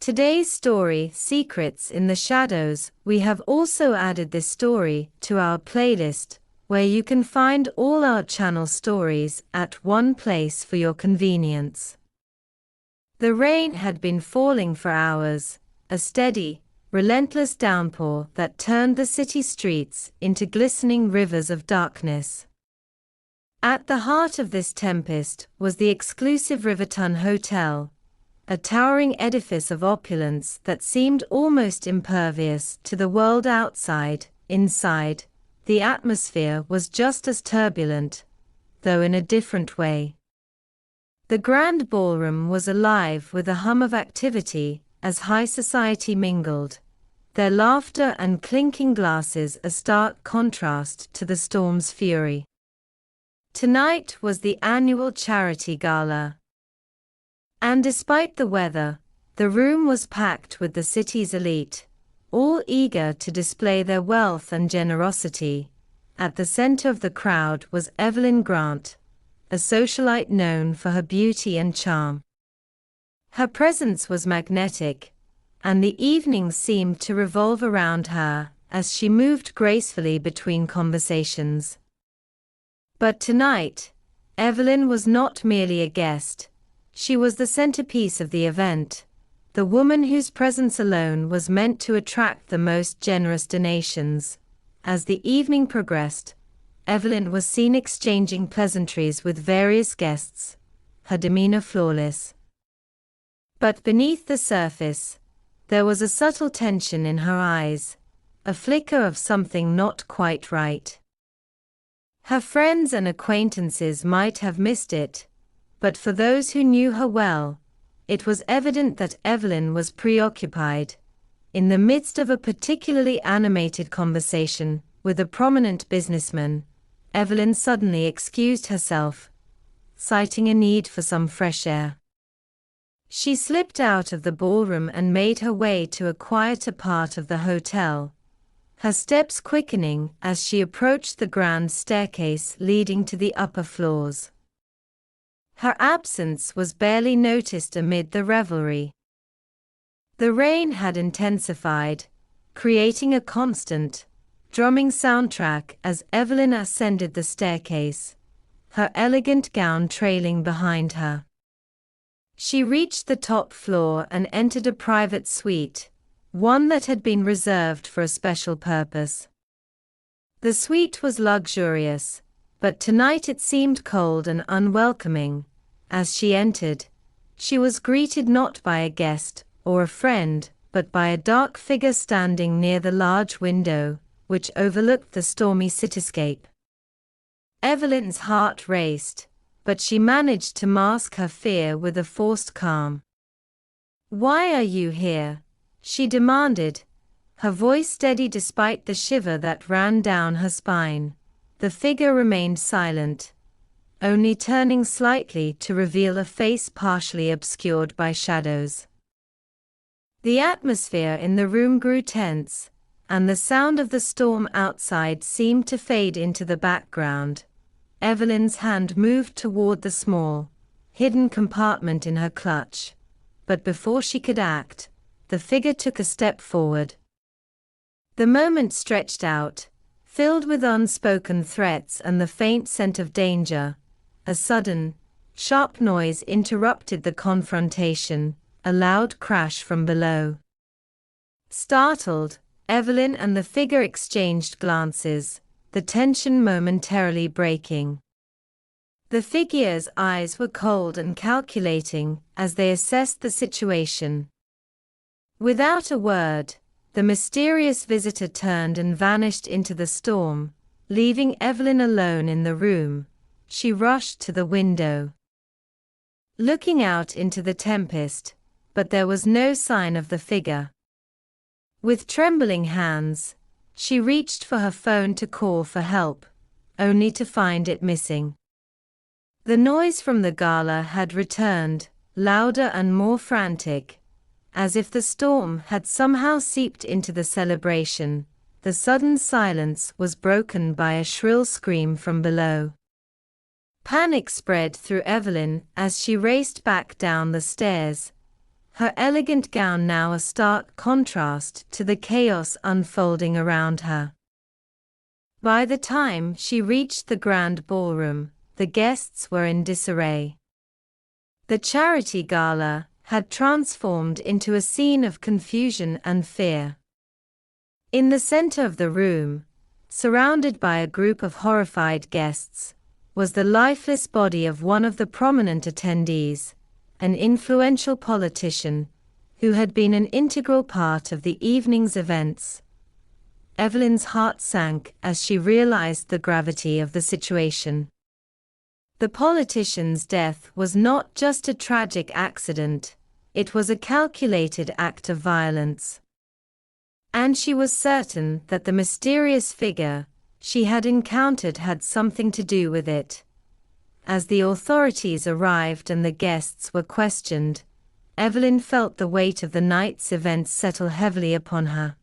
Today's story, Secrets in the Shadows. We have also added this story to our playlist, where you can find all our channel stories at one place for your convenience. The rain had been falling for hours, a steady, relentless downpour that turned the city streets into glistening rivers of darkness. At the heart of this tempest was the exclusive Riverton Hotel, a towering edifice of opulence that seemed almost impervious to the world outside. Inside, the atmosphere was just as turbulent, though in a different way. The grand ballroom was alive with a hum of activity as high society mingled, their laughter and clinking glasses a stark contrast to the storm's fury. Tonight was the annual charity gala. And despite the weather, the room was packed with the city's elite, all eager to display their wealth and generosity. At the center of the crowd was Evelyn Grant, a socialite known for her beauty and charm. Her presence was magnetic, and the evening seemed to revolve around her as she moved gracefully between conversations. But tonight, Evelyn was not merely a guest. She was the centerpiece of the event, the woman whose presence alone was meant to attract the most generous donations. As the evening progressed, Evelyn was seen exchanging pleasantries with various guests, her demeanor flawless. But beneath the surface, there was a subtle tension in her eyes, a flicker of something not quite right. Her friends and acquaintances might have missed it, but for those who knew her well, it was evident that Evelyn was preoccupied. In the midst of a particularly animated conversation with a prominent businessman, Evelyn suddenly excused herself, citing a need for some fresh air. She slipped out of the ballroom and made her way to a quieter part of the hotel, her steps quickening as she approached the grand staircase leading to the upper floors. Her absence was barely noticed amid the revelry. The rain had intensified, creating a constant, drumming soundtrack as Evelyn ascended the staircase, her elegant gown trailing behind her. She reached the top floor and entered a private suite, one that had been reserved for a special purpose. The suite was luxurious, but tonight it seemed cold and unwelcoming. As she entered, she was greeted not by a guest or a friend, but by a dark figure standing near the large window, which overlooked the stormy cityscape. Evelyn's heart raced, but she managed to mask her fear with a forced calm. "Why are you here?" she demanded, her voice steady despite the shiver that ran down her spine. The figure remained silent, only turning slightly to reveal a face partially obscured by shadows. The atmosphere in the room grew tense, and the sound of the storm outside seemed to fade into the background. Evelyn's hand moved toward the small, hidden compartment in her clutch, but before she could act, the figure took a step forward. The moment stretched out, filled with unspoken threats and the faint scent of danger. A sudden, sharp noise interrupted the confrontation, a loud crash from below. Startled, Evelyn and the figure exchanged glances, the tension momentarily breaking. The figure's eyes were cold and calculating as they assessed the situation. Without a word, the mysterious visitor turned and vanished into the storm, leaving Evelyn alone in the room. She rushed to the window, looking out into the tempest, but there was no sign of the figure. With trembling hands, she reached for her phone to call for help, only to find it missing. The noise from the gala had returned, louder and more frantic, as if the storm had somehow seeped into the celebration. The sudden silence was broken by a shrill scream from below. Panic spread through Evelyn as she raced back down the stairs, her elegant gown now a stark contrast to the chaos unfolding around her. By the time she reached the grand ballroom, the guests were in disarray. The charity gala had transformed into a scene of confusion and fear. In the center of the room, surrounded by a group of horrified guests, was the lifeless body of one of the prominent attendees, an influential politician, who had been an integral part of the evening's events. Evelyn's heart sank as she realized the gravity of the situation. The politician's death was not just a tragic accident, it was a calculated act of violence. And she was certain that the mysterious figure she had encountered had something to do with it. As the authorities arrived and the guests were questioned, Evelyn felt the weight of the night's events settle heavily upon her.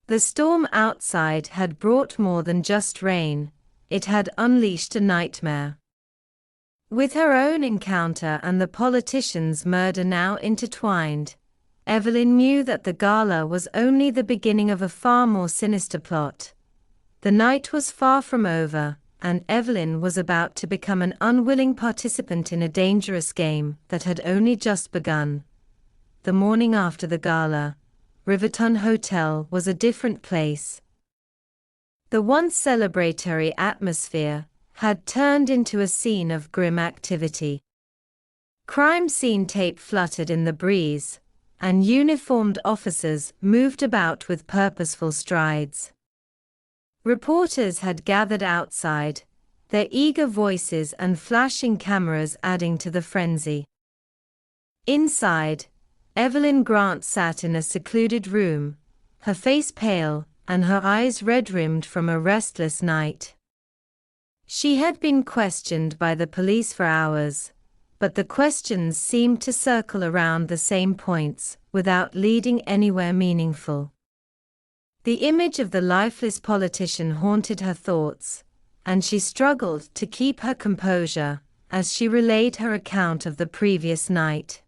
The storm outside had brought more than just rain, it had unleashed a nightmare. With her own encounter and the politician's murder now intertwined, Evelyn knew that the gala was only the beginning of a far more sinister plot. The night was far from over, and Evelyn was about to become an unwilling participant in a dangerous game that had only just begun. The morning after the gala, Riverton Hotel was a different place. The once celebratory atmosphere had turned into a scene of grim activity. Crime scene tape fluttered in the breeze, and uniformed officers moved about with purposeful strides. Reporters had gathered outside, their eager voices and flashing cameras adding to the frenzy. Inside, Evelyn Grant sat in a secluded room, her face pale and her eyes red-rimmed from a restless night. She had been questioned by the police for hours, but the questions seemed to circle around the same points, without leading anywhere meaningful. The image of the lifeless politician haunted her thoughts, and she struggled to keep her composure as she relayed her account of the previous night.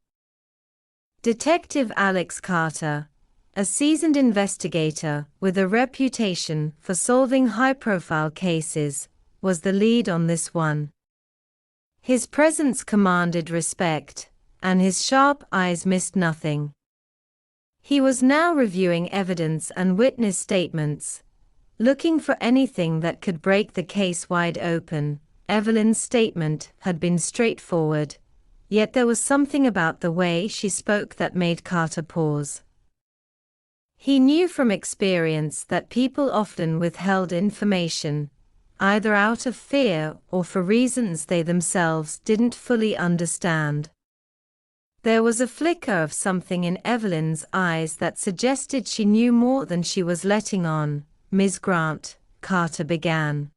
Detective Alex Carter, a seasoned investigator with a reputation for solving high-profile cases, was the lead on this one. His presence commanded respect, and his sharp eyes missed nothing. He was now reviewing evidence and witness statements, looking for anything that could break the case wide open. Evelyn's statement had been straightforward, yet there was something about the way she spoke that made Carter pause. He knew from experience that people often withheld information, either out of fear or for reasons they themselves didn't fully understand. There was a flicker of something in Evelyn's eyes that suggested she knew more than she was letting on. "Ms. Grant," Carter began.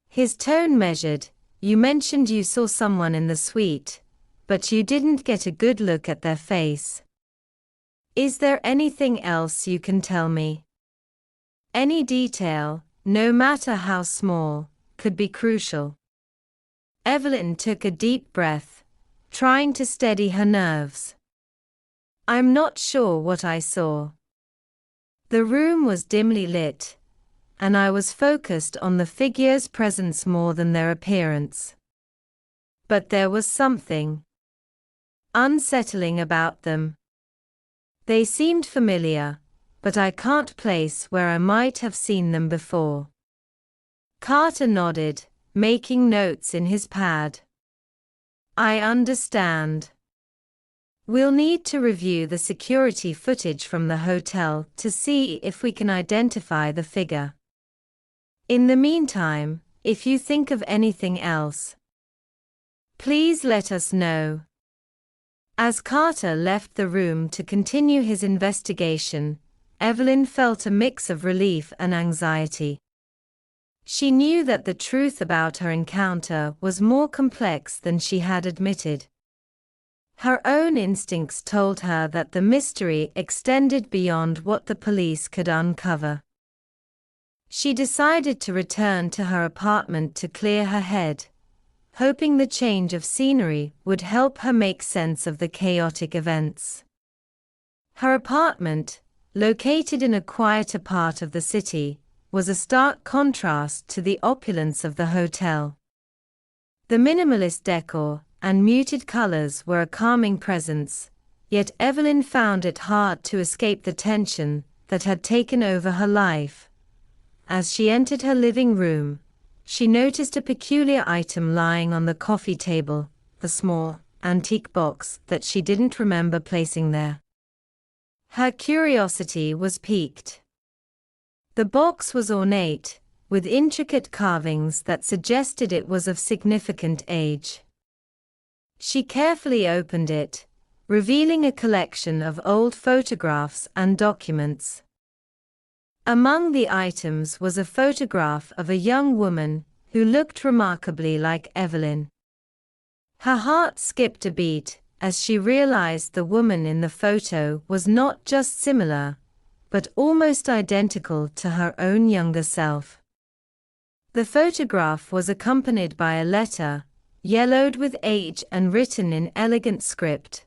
His tone measured. "You mentioned you saw someone in the suite, but you didn't get a good look at their face. Is there anything else you can tell me? Any detail, no matter how small, could be crucial." Evelyn took a deep breath, trying to steady her nerves. "I'm not sure what I saw. The room was dimly lit, and I was focused on the figure's presence more than their appearance. But there was something unsettling about them. They seemed familiar, but I can't place where I might have seen them before." Carter nodded, making notes in his pad. "I understand. We'll need to review the security footage from the hotel to see if we can identify the figure. In the meantime, if you think of anything else, please let us know." As Carter left the room to continue his investigation, Evelyn felt a mix of relief and anxiety. She knew that the truth about her encounter was more complex than she had admitted. Her own instincts told her that the mystery extended beyond what the police could uncover. She decided to return to her apartment to clear her head, hoping the change of scenery would help her make sense of the chaotic events. Her apartment, located in a quieter part of the city, was a stark contrast to the opulence of the hotel. The minimalist decor and muted colors were a calming presence, yet Evelyn found it hard to escape the tension that had taken over her life. As she entered her living room, she noticed a peculiar item lying on the coffee table, a small, antique box that she didn't remember placing there. Her curiosity was piqued. The box was ornate, with intricate carvings that suggested it was of significant age. She carefully opened it, revealing a collection of old photographs and documents. Among the items was a photograph of a young woman who looked remarkably like Evelyn. Her heart skipped a beat as she realized the woman in the photo was not just similar, but almost identical to her own younger self. The photograph was accompanied by a letter, yellowed with age and written in elegant script.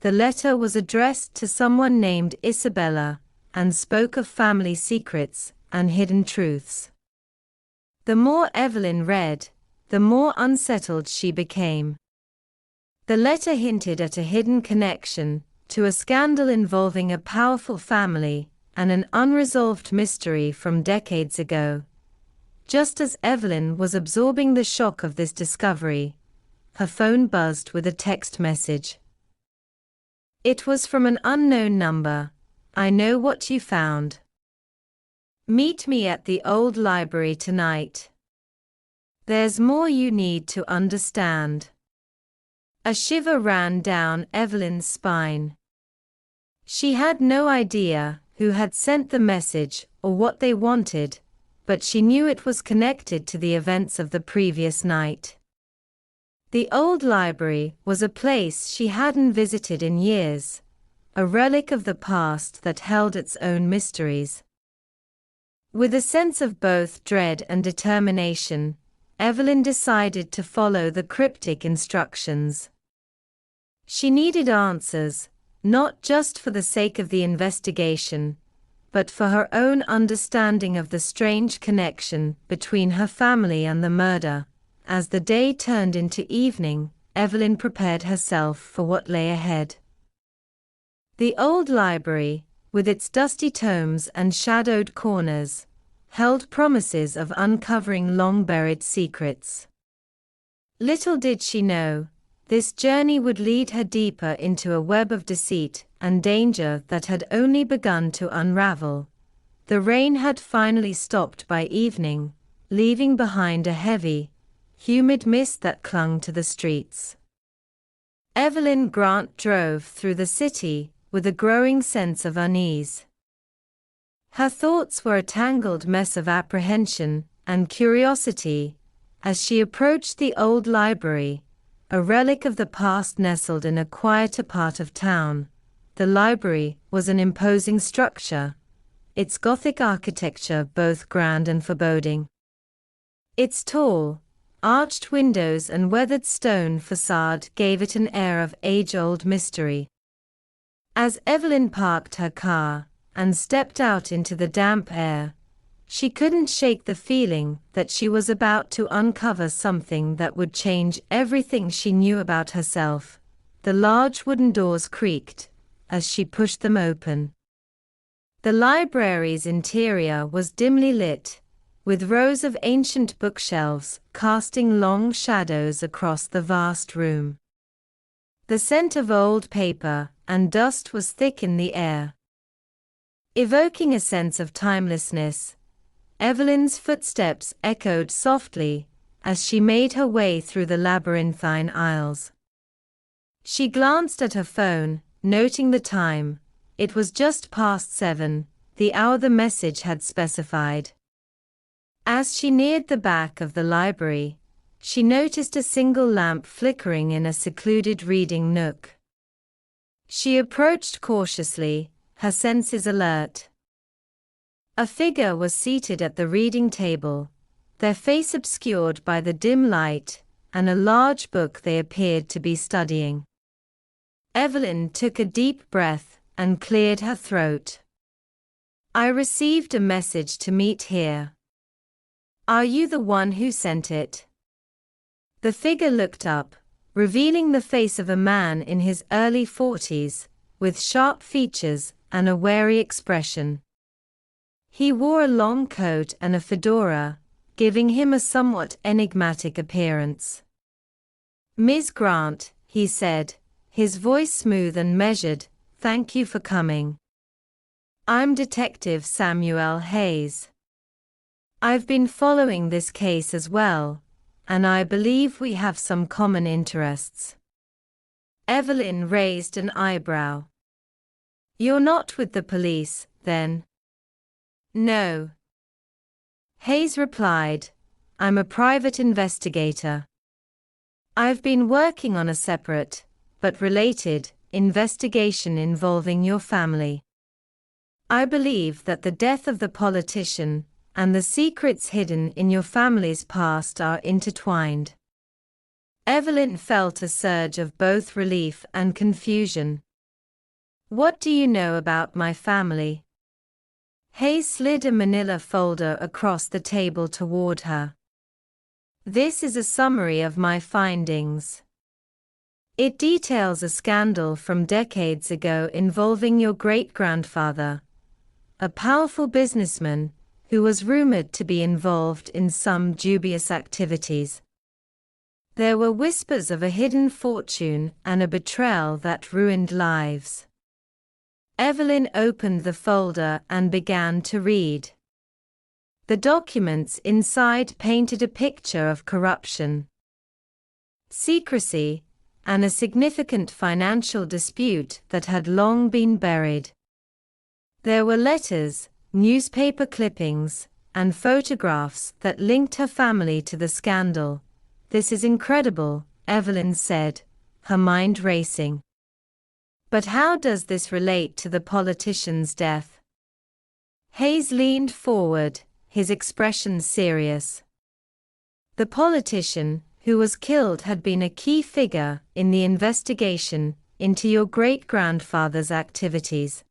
The letter was addressed to someone named Isabella, and spoke of family secrets and hidden truths. The more Evelyn read, the more unsettled she became. The letter hinted at a hidden connection to a scandal involving a powerful family and an unresolved mystery from decades ago. Just as Evelyn was absorbing the shock of this discovery, her phone buzzed with a text message. It was from an unknown number. "I know what you found. Meet me at the old library tonight. There's more you need to understand." A shiver ran down Evelyn's spine. She had no idea who had sent the message or what they wanted, but she knew it was connected to the events of the previous night. The old library was a place she hadn't visited in years, a relic of the past that held its own mysteries. With a sense of both dread and determination, Evelyn decided to follow the cryptic instructions. She needed answers, not just for the sake of the investigation, but for her own understanding of the strange connection between her family and the murder. As the day turned into evening, Evelyn prepared herself for what lay ahead. The old library, with its dusty tomes and shadowed corners, held promises of uncovering long-buried secrets. Little did she know, this journey would lead her deeper into a web of deceit and danger that had only begun to unravel. The rain had finally stopped by evening, leaving behind a heavy, humid mist that clung to the streets. Evelyn Grant drove through the city with a growing sense of unease. Her thoughts were a tangled mess of apprehension and curiosity as she approached the old library, a relic of the past nestled in a quieter part of town. The library was an imposing structure, its Gothic architecture both grand and foreboding. Its tall, arched windows and weathered stone facade gave it an air of age-old mystery. As Evelyn parked her car and stepped out into the damp air, she couldn't shake the feeling that she was about to uncover something that would change everything she knew about herself. The large wooden doors creaked as she pushed them open. The library's interior was dimly lit, with rows of ancient bookshelves casting long shadows across the vast room. The scent of old paper and dust was thick in the air, evoking a sense of timelessness. Evelyn's footsteps echoed softly as she made her way through the labyrinthine aisles. She glanced at her phone, noting the time. It was just past 7, the hour the message had specified. As she neared the back of the library, she noticed a single lamp flickering in a secluded reading nook. She approached cautiously, her senses alert. A figure was seated at the reading table, their face obscured by the dim light, and a large book they appeared to be studying. Evelyn took a deep breath and cleared her throat. I received a message to meet here. Are you the one who sent it? The figure looked up, revealing the face of a man in his early 40s, with sharp features and a wary expression. He wore a long coat and a fedora, giving him a somewhat enigmatic appearance. Ms. Grant, he said, his voice smooth and measured, thank you for coming. I'm Detective Samuel Hayes. I've been following this case as well, and I believe we have some common interests. Evelyn raised an eyebrow. You're not with the police, then? No. Hayes replied, I'm a private investigator. I've been working on a separate, but related, investigation involving your family. I believe that the death of the politician and the secrets hidden in your family's past are intertwined. Evelyn felt a surge of both relief and confusion. What do you know about my family? Hayes slid a manila folder across the table toward her. This is a summary of my findings. It details a scandal from decades ago involving your great-grandfather, a powerful businessman who was rumored to be involved in some dubious activities. There were whispers of a hidden fortune and a betrayal that ruined lives. Evelyn opened the folder and began to read. The documents inside painted a picture of corruption, secrecy, and a significant financial dispute that had long been buried. There were letters, newspaper clippings, and photographs that linked her family to the scandal. This is incredible, Evelyn said, her mind racing. But how does this relate to the politician's death? Hayes leaned forward, his expression serious. The politician who was killed had been a key figure in the investigation into your great-grandfather's activities.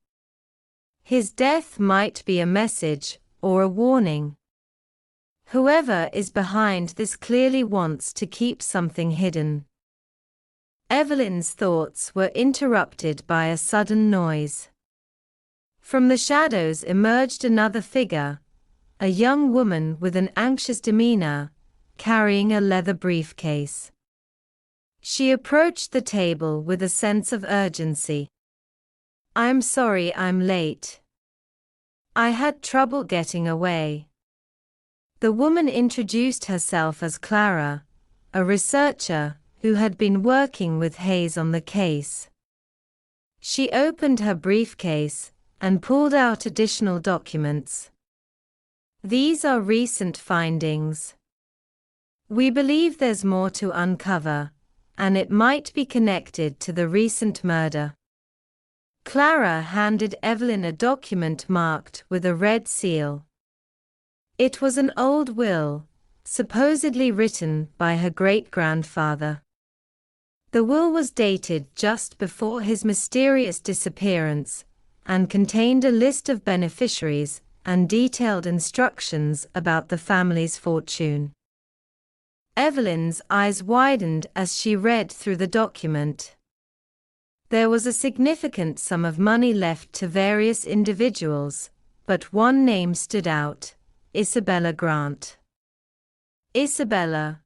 His death might be a message or a warning. Whoever is behind this clearly wants to keep something hidden. Evelyn's thoughts were interrupted by a sudden noise. From the shadows emerged another figure, a young woman with an anxious demeanor, carrying a leather briefcase. She approached the table with a sense of urgency. I'm sorry I'm late. I had trouble getting away. The woman introduced herself as Clara, a researcher who had been working with Hayes on the case. She opened her briefcase and pulled out additional documents. These are recent findings. We believe there's more to uncover, and it might be connected to the recent murder. Clara handed Evelyn a document marked with a red seal. It was an old will, supposedly written by her great-grandfather. The will was dated just before his mysterious disappearance, and contained a list of beneficiaries and detailed instructions about the family's fortune. Evelyn's eyes widened as she read through the document. There was a significant sum of money left to various individuals, but one name stood out: Isabella Grant. Isabella.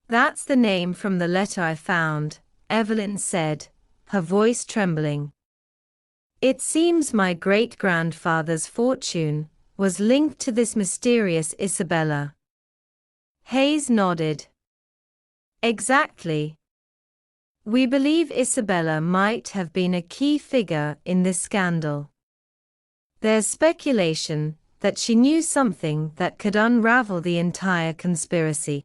That's the name from the letter I found, Evelyn said, her voice trembling. It seems my great-grandfather's fortune was linked to this mysterious Isabella. Hayes nodded. Exactly. We believe Isabella might have been a key figure in this scandal. There's speculation that she knew something that could unravel the entire conspiracy.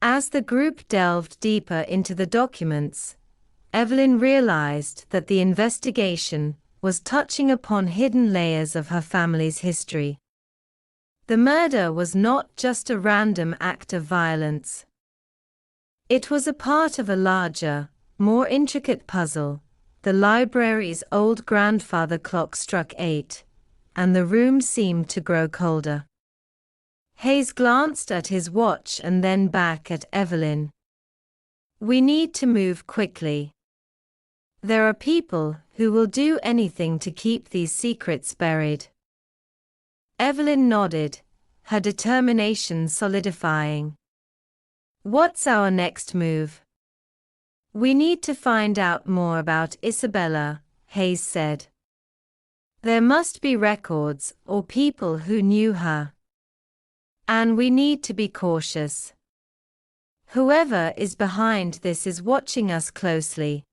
As the group delved deeper into the documents, Evelyn realized that the investigation was touching upon hidden layers of her family's history. The murder was not just a random act of violence. It was a part of a larger, more intricate puzzle. The library's old grandfather clock struck 8, and the room seemed to grow colder. Hayes glanced at his watch and then back at Evelyn. "We need to move quickly. There are people who will do anything to keep these secrets buried." Evelyn nodded, her determination solidifying. "What's our next move?" "We need to find out more about Isabella," Hayes said. "There must be records or people who knew her. And we need to be cautious. Whoever is behind this is watching us closely."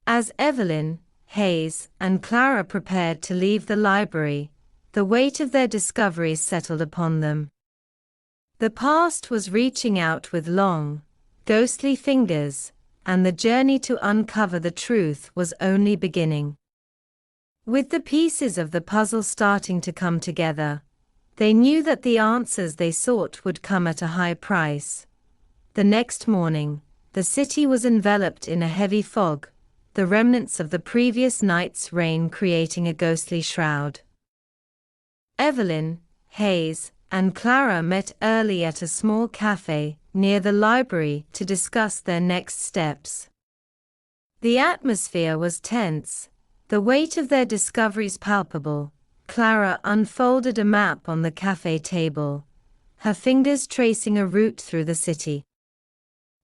As Evelyn, Hayes, and Clara prepared to leave the library, the weight of their discoveries settled upon them. The past was reaching out with long, ghostly fingers, and the journey to uncover the truth was only beginning. With the pieces of the puzzle starting to come together, they knew that the answers they sought would come at a high price. The next morning, the city was enveloped in a heavy fog, the remnants of the previous night's rain creating a ghostly shroud. Evelyn, Hayes, and Clara met early at a small cafe near the library to discuss their next steps. The atmosphere was tense, the weight of their discoveries palpable. Clara unfolded a map on the cafe table, her fingers tracing a route through the city.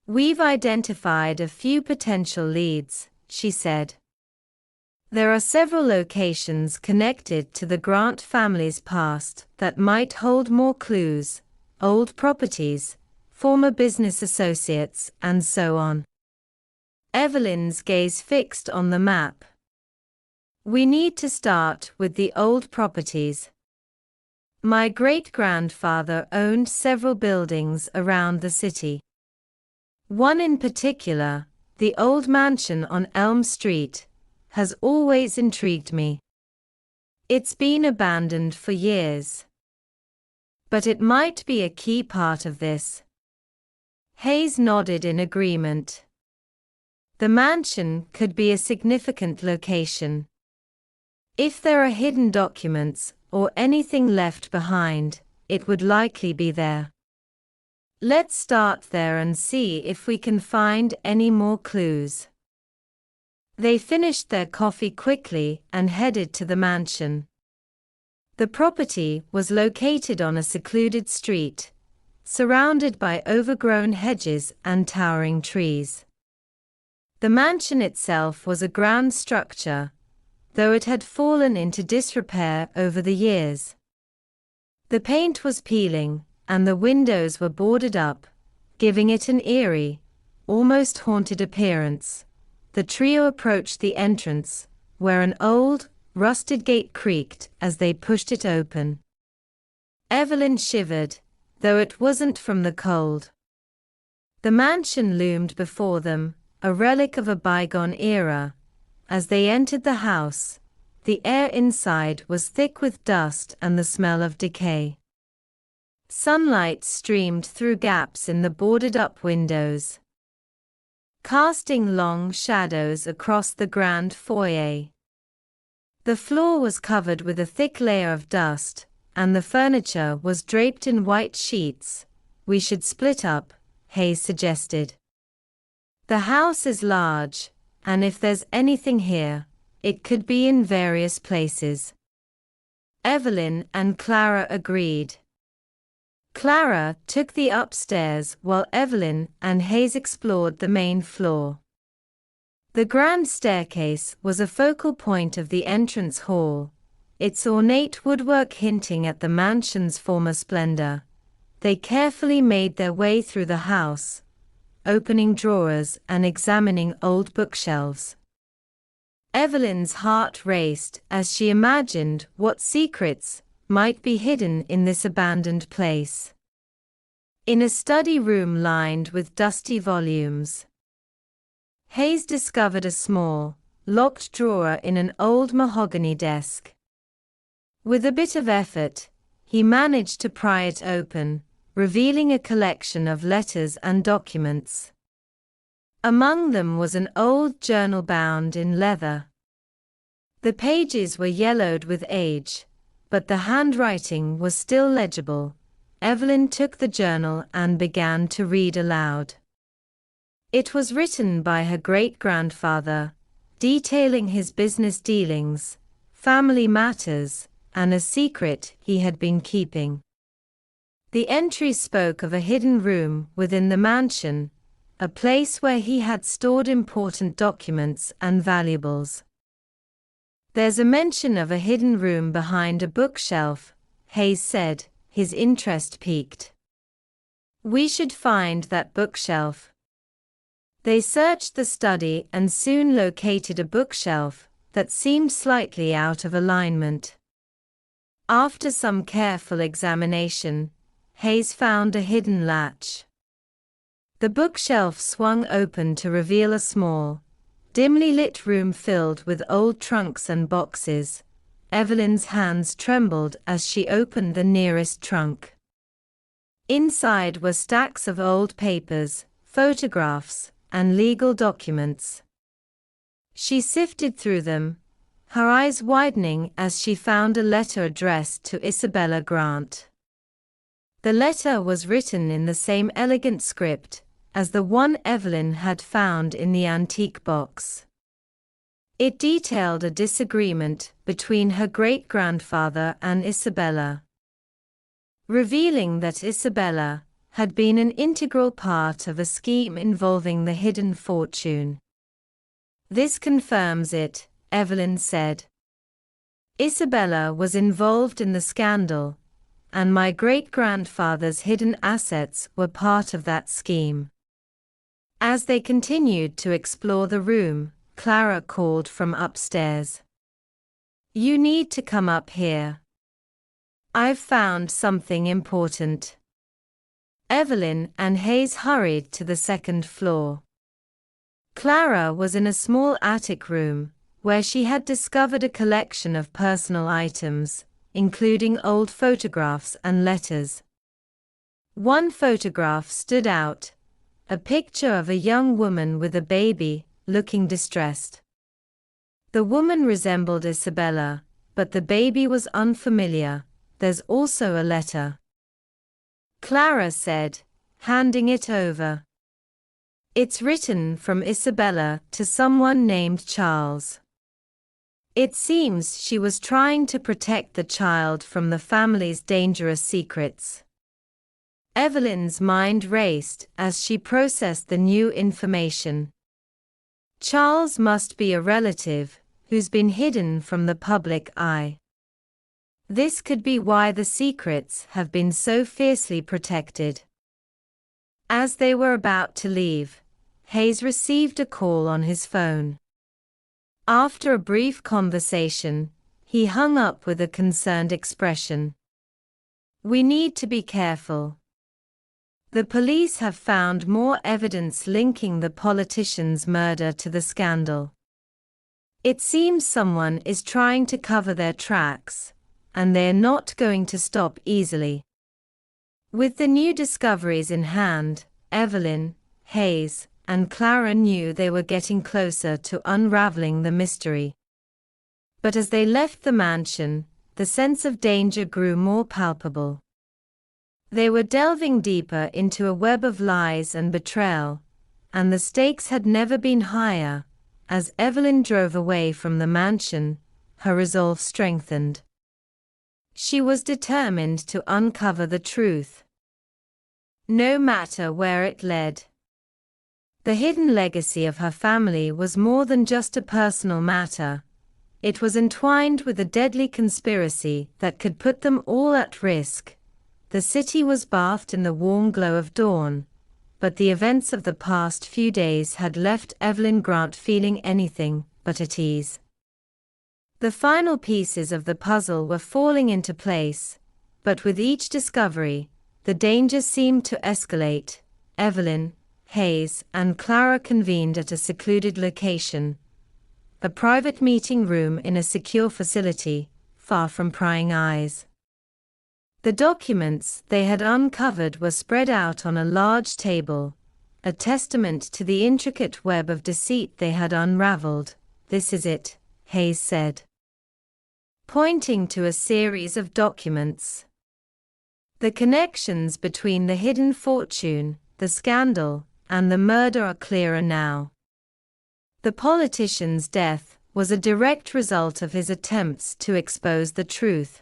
"We've identified a few potential leads," she said. "There are several locations connected to the Grant family's past that might hold more clues, old properties, former business associates, and so on." Evelyn's gaze fixed on the map. "We need to start with the old properties. My great-grandfather owned several buildings around the city. One in particular, the old mansion on Elm Street, has always intrigued me. It's been abandoned for years. But it might be a key part of this." Hayes nodded in agreement. The mansion could be a significant location. If there are hidden documents or anything left behind, it would likely be there. "Let's start there and see if we can find any more clues." They finished their coffee quickly and headed to the mansion. The property was located on a secluded street, surrounded by overgrown hedges and towering trees. The mansion itself was a grand structure, though it had fallen into disrepair over the years. The paint was peeling, and the windows were boarded up, giving it an eerie, almost haunted appearance. The trio approached the entrance, where an old, rusted gate creaked as they pushed it open. Evelyn shivered, though it wasn't from the cold. The mansion loomed before them, a relic of a bygone era. As they entered the house, the air inside was thick with dust and the smell of decay. Sunlight streamed through gaps in the boarded-up windows, casting long shadows across the grand foyer. The floor was covered with a thick layer of dust, and the furniture was draped in white sheets. "We should split up," Hayes suggested. "The house is large, and if there's anything here, it could be in various places." Evelyn and Clara agreed. Clara took the upstairs while Evelyn and Hayes explored the main floor. The grand staircase was a focal point of the entrance hall, its ornate woodwork hinting at the mansion's former splendor. They carefully made their way through the house, opening drawers and examining old bookshelves. Evelyn's heart raced as she imagined what secrets might be hidden in this abandoned place. In a study room lined with dusty volumes, Hayes discovered a small, locked drawer in an old mahogany desk. With a bit of effort, he managed to pry it open, revealing a collection of letters and documents. Among them was an old journal bound in leather. The pages were yellowed with age, but the handwriting was still legible. Evelyn took the journal and began to read aloud. It was written by her great-grandfather, detailing his business dealings, family matters, and a secret he had been keeping. The entry spoke of a hidden room within the mansion, a place where he had stored important documents and valuables. "There's a mention of a hidden room behind a bookshelf," Hayes said, his interest piqued. "We should find that bookshelf." They searched the study and soon located a bookshelf that seemed slightly out of alignment. After some careful examination, Hayes found a hidden latch. The bookshelf swung open to reveal a small, dimly lit room filled with old trunks and boxes. Evelyn's hands trembled as she opened the nearest trunk. Inside were stacks of old papers, photographs, and legal documents. She sifted through them, her eyes widening as she found a letter addressed to Isabella Grant. The letter was written in the same elegant script as the one Evelyn had found in the antique box. It detailed a disagreement between her great-grandfather and Isabella, revealing that Isabella had been an integral part of a scheme involving the hidden fortune. "This confirms it," Evelyn said. "Isabella was involved in the scandal, and my great-grandfather's hidden assets were part of that scheme." As they continued to explore the room, Clara called from upstairs. "You need to come up here. I've found something important." Evelyn and Hayes hurried to the second floor. Clara was in a small attic room, where she had discovered a collection of personal items, including old photographs and letters. One photograph stood out, a picture of a young woman with a baby, looking distressed. The woman resembled Isabella, but the baby was unfamiliar. "There's also a letter," Clara said, handing it over. "It's written from Isabella to someone named Charles. It seems she was trying to protect the child from the family's dangerous secrets." Evelyn's mind raced as she processed the new information. Charles must be a relative who's been hidden from the public eye. This could be why the secrets have been so fiercely protected. As they were about to leave, Hayes received a call on his phone. After a brief conversation, he hung up with a concerned expression. "We need to be careful. The police have found more evidence linking the politician's murder to the scandal. It seems someone is trying to cover their tracks, and they're not going to stop easily." With the new discoveries in hand, Evelyn, Hayes, and Clara knew they were getting closer to unraveling the mystery. But as they left the mansion, the sense of danger grew more palpable. They were delving deeper into a web of lies and betrayal, and the stakes had never been higher. As Evelyn drove away from the mansion, her resolve strengthened. She was determined to uncover the truth, no matter where it led. The hidden legacy of her family was more than just a personal matter. It was entwined with a deadly conspiracy that could put them all at risk. The city was bathed in the warm glow of dawn, but the events of the past few days had left Evelyn Grant feeling anything but at ease. The final pieces of the puzzle were falling into place, but with each discovery, the danger seemed to escalate. Evelyn, Hayes, and Clara convened at a secluded location, a private meeting room in a secure facility, far from prying eyes. The documents they had uncovered were spread out on a large table, a testament to the intricate web of deceit they had unraveled. "This is it," Hayes said, pointing to a series of documents. "The connections between the hidden fortune, the scandal, and the murder are clearer now. The politician's death was a direct result of his attempts to expose the truth."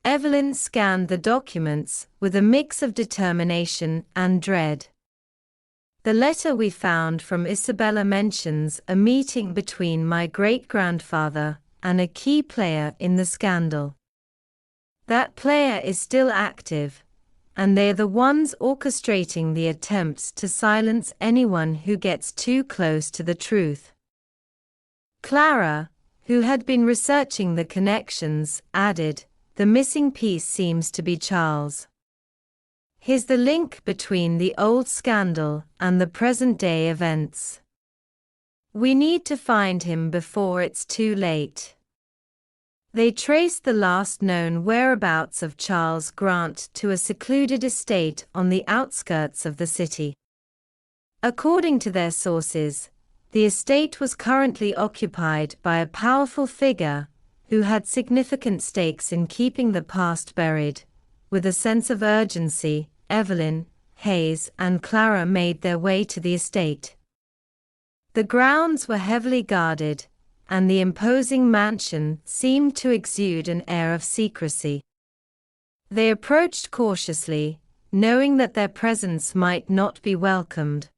Evelyn scanned the documents with a mix of determination and dread. "The letter we found from Isabella mentions a meeting between my great-grandfather and a key player in the scandal. That player is still active, and they're the ones orchestrating the attempts to silence anyone who gets too close to the truth." Clara, who had been researching the connections, added, "The missing piece seems to be Charles. He's the link between the old scandal and the present-day events. We need to find him before it's too late." They traced the last known whereabouts of Charles Grant to a secluded estate on the outskirts of the city. According to their sources, the estate was currently occupied by a powerful figure who had significant stakes in keeping the past buried. With a sense of urgency, Evelyn, Hayes, and Clara made their way to the estate. The grounds were heavily guarded, and the imposing mansion seemed to exude an air of secrecy. They approached cautiously, knowing that their presence might not be welcomed.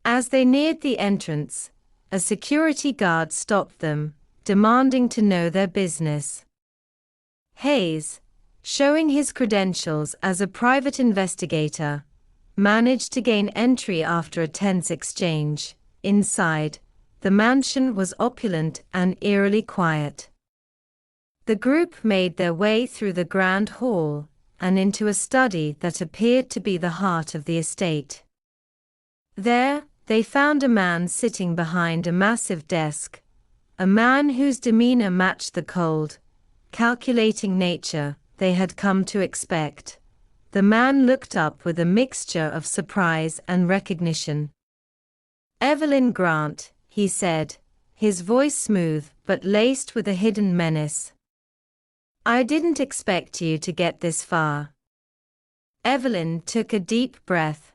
As they neared the entrance, a security guard stopped them, demanding to know their business. Hayes, showing his credentials as a private investigator, managed to gain entry after a tense exchange. Inside, the mansion was opulent and eerily quiet. The group made their way through the grand hall and into a study that appeared to be the heart of the estate. There, they found a man sitting behind a massive desk, a man whose demeanor matched the cold, calculating nature they had come to expect. The man looked up with a mixture of surprise and recognition. "Evelyn Grant," he said, his voice smooth but laced with a hidden menace. "I didn't expect you to get this far." Evelyn took a deep breath.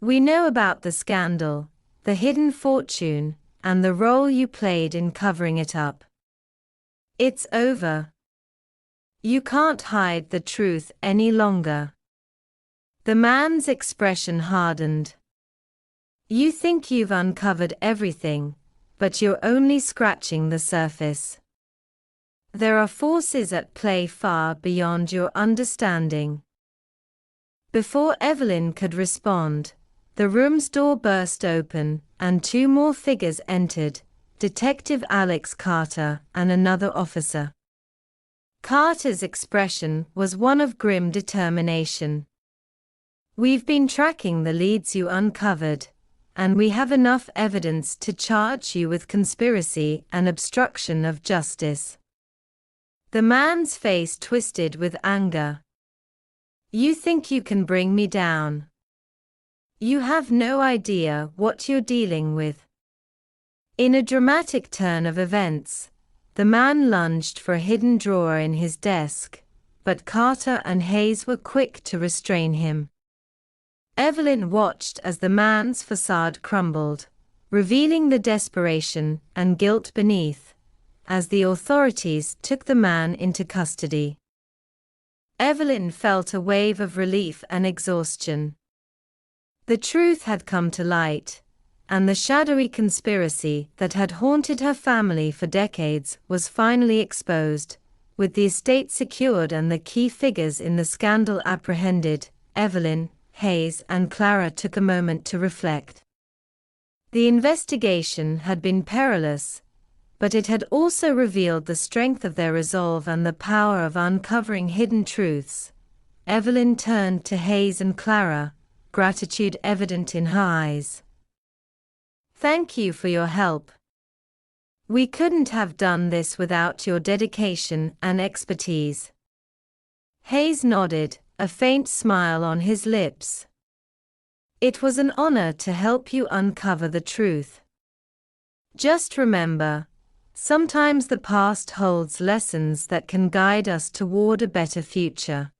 "We know about the scandal, the hidden fortune, and the role you played in covering it up. It's over. You can't hide the truth any longer." The man's expression hardened. "You think you've uncovered everything, but you're only scratching the surface. There are forces at play far beyond your understanding." Before Evelyn could respond, the room's door burst open, and two more figures entered, Detective Alex Carter and another officer. Carter's expression was one of grim determination. "We've been tracking the leads you uncovered, and we have enough evidence to charge you with conspiracy and obstruction of justice." The man's face twisted with anger. "You think you can bring me down? You have no idea what you're dealing with." In a dramatic turn of events, the man lunged for a hidden drawer in his desk, but Carter and Hayes were quick to restrain him. Evelyn watched as the man's facade crumbled, revealing the desperation and guilt beneath, as the authorities took the man into custody. Evelyn felt a wave of relief and exhaustion. The truth had come to light, and the shadowy conspiracy that had haunted her family for decades was finally exposed. With the estate secured and the key figures in the scandal apprehended, Evelyn, Hayes, and Clara took a moment to reflect. The investigation had been perilous, but it had also revealed the strength of their resolve and the power of uncovering hidden truths. Evelyn turned to Hayes and Clara, gratitude evident in her eyes. "Thank you for your help. We couldn't have done this without your dedication and expertise." Hayes nodded, a faint smile on his lips. It was an honor to help you uncover the truth. Just remember, sometimes the past holds lessons that can guide us toward a better future.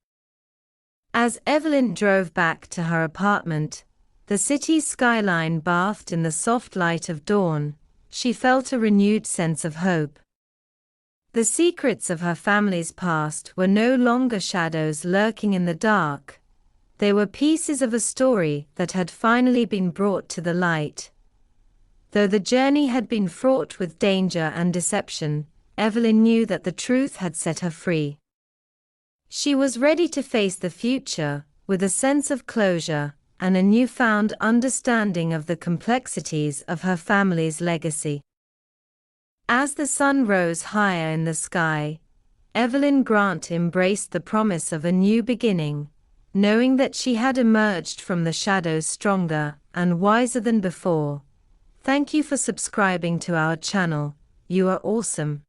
As Evelyn drove back to her apartment, the city's skyline bathed in the soft light of dawn, she felt a renewed sense of hope. The secrets of her family's past were no longer shadows lurking in the dark. They were pieces of a story that had finally been brought to the light. Though the journey had been fraught with danger and deception, Evelyn knew that the truth had set her free. She was ready to face the future, with a sense of closure and a newfound understanding of the complexities of her family's legacy. As the sun rose higher in the sky, Evelyn Grant embraced the promise of a new beginning, knowing that she had emerged from the shadows stronger and wiser than before. Thank you for subscribing to our channel. You are awesome.